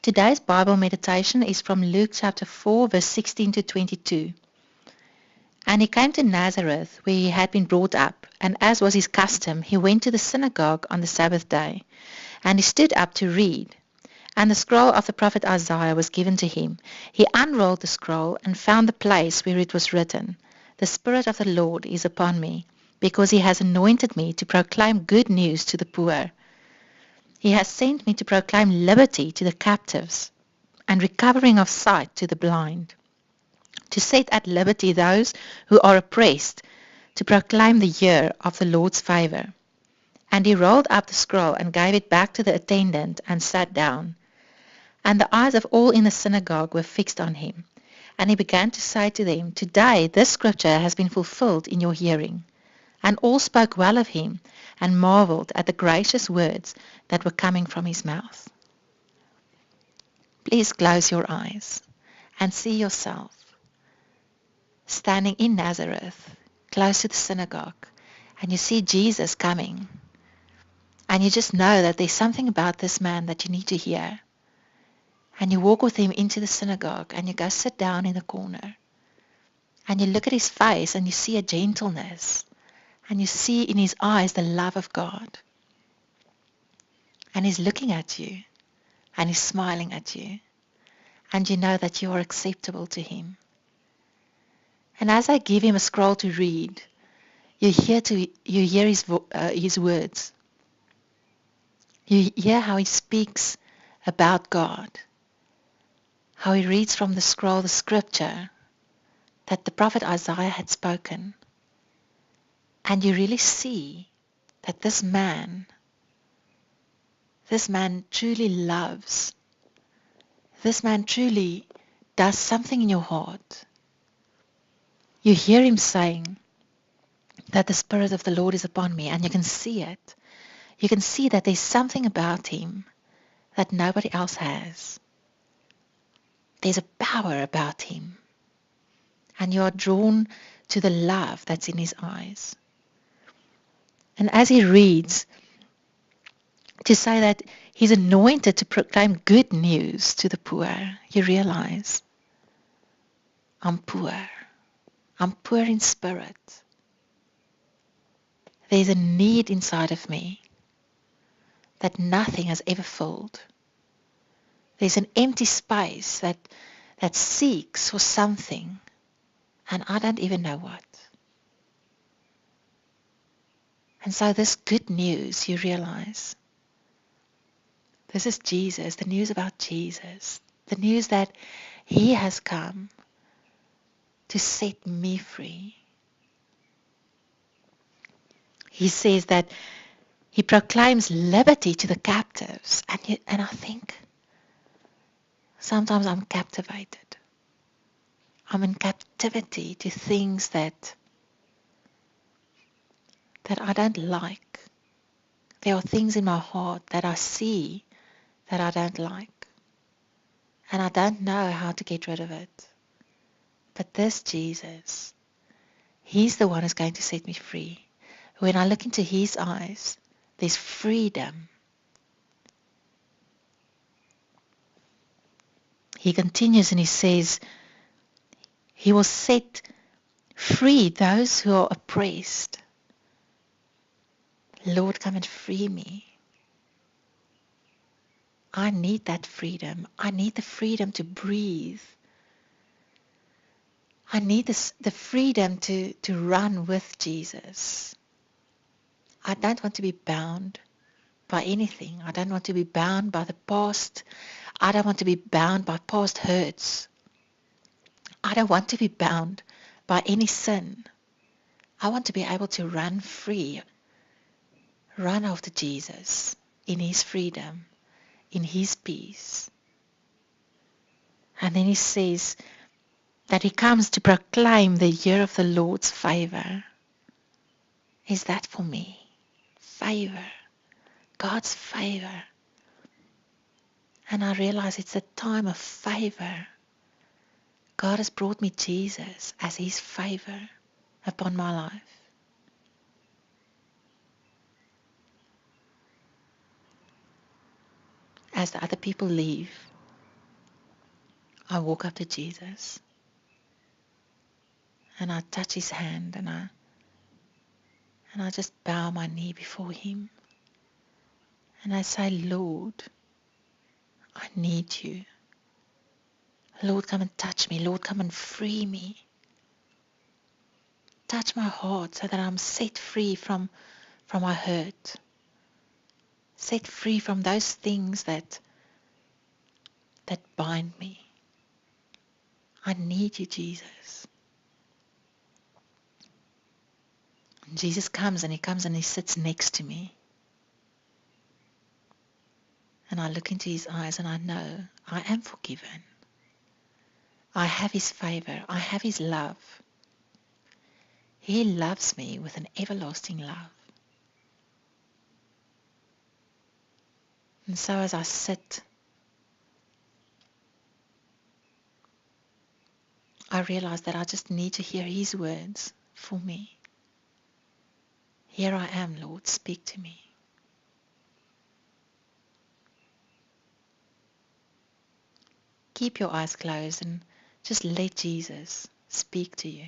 Today's Bible meditation is from Luke chapter 4, verse 16 to 22. And he came to Nazareth, where he had been brought up, and as was his custom, he went to the synagogue on the Sabbath day. And he stood up to read. And the scroll of the prophet Isaiah was given to him. He unrolled the scroll and found the place where it was written, "The Spirit of the Lord is upon me, because he has anointed me to proclaim good news to the poor. He has sent me to proclaim liberty to the captives and recovering of sight to the blind, to set at liberty those who are oppressed, to proclaim the year of the Lord's favor." And he rolled up the scroll and gave it back to the attendant and sat down. And the eyes of all in the synagogue were fixed on him. And he began to say to them, "Today this scripture has been fulfilled in your hearing." And all spoke well of him and marveled at the gracious words that were coming from his mouth. Please close your eyes and see yourself standing in Nazareth, close to the synagogue, and you see Jesus coming. And you just know that there's something about this man that you need to hear. And you walk with him into the synagogue and you go sit down in the corner. And you look at his face and you see a gentleness. And you see in his eyes the love of God. And he's looking at you. And he's smiling at you. And you know that you are acceptable to him. And as I give him a scroll to read, you hear his words. You hear how he speaks about God. How he reads from the scroll the scripture that the prophet Isaiah had spoken. And you really see that this man truly loves. This man truly does something in your heart. You hear him saying that the Spirit of the Lord is upon me, and you can see it. You can see that there's something about him that nobody else has. There's a power about him. And you are drawn to the love that's in his eyes. And as he reads, to say that he's anointed to proclaim good news to the poor, you realize, I'm poor. I'm poor in spirit. There's a need inside of me that nothing has ever filled. There's an empty space that seeks for something, and I don't even know what. And so this good news, you realize, this is Jesus, the news about Jesus, the news that he has come to set me free. He says that he proclaims liberty to the captives. And I think sometimes I'm captivated. I'm in captivity to things that I don't like. There are things in my heart that I see that I don't like. And I don't know how to get rid of it. But this Jesus, he's the one who's going to set me free. When I look into his eyes, there's freedom. He continues and he says, he will set free those who are oppressed. Lord, come and free me. I need that freedom. I need the freedom to breathe. I need the freedom to run with Jesus. I don't want to be bound by anything. I don't want to be bound by the past. I don't want to be bound by past hurts. I don't want to be bound by any sin. I want to be able to run free, run after Jesus in his freedom, in his peace. And then he says that he comes to proclaim the year of the Lord's favor. Is that for me? Favor. God's favor. And I realize it's a time of favor. God has brought me Jesus as his favor upon my life. As the other people leave, I walk up to Jesus and I touch his hand and I just bow my knee before him and I say, Lord, I need you. Lord, come and touch me. Lord, come and free me. Touch my heart so that I'm set free from my hurt. Set free from those things that bind me. I need you, Jesus. And Jesus comes and he sits next to me. And I look into his eyes and I know I am forgiven. I have his favor. I have his love. He loves me with an everlasting love. And so as I sit, I realize that I just need to hear his words for me. Here I am, Lord, speak to me. Keep your eyes closed and just let Jesus speak to you.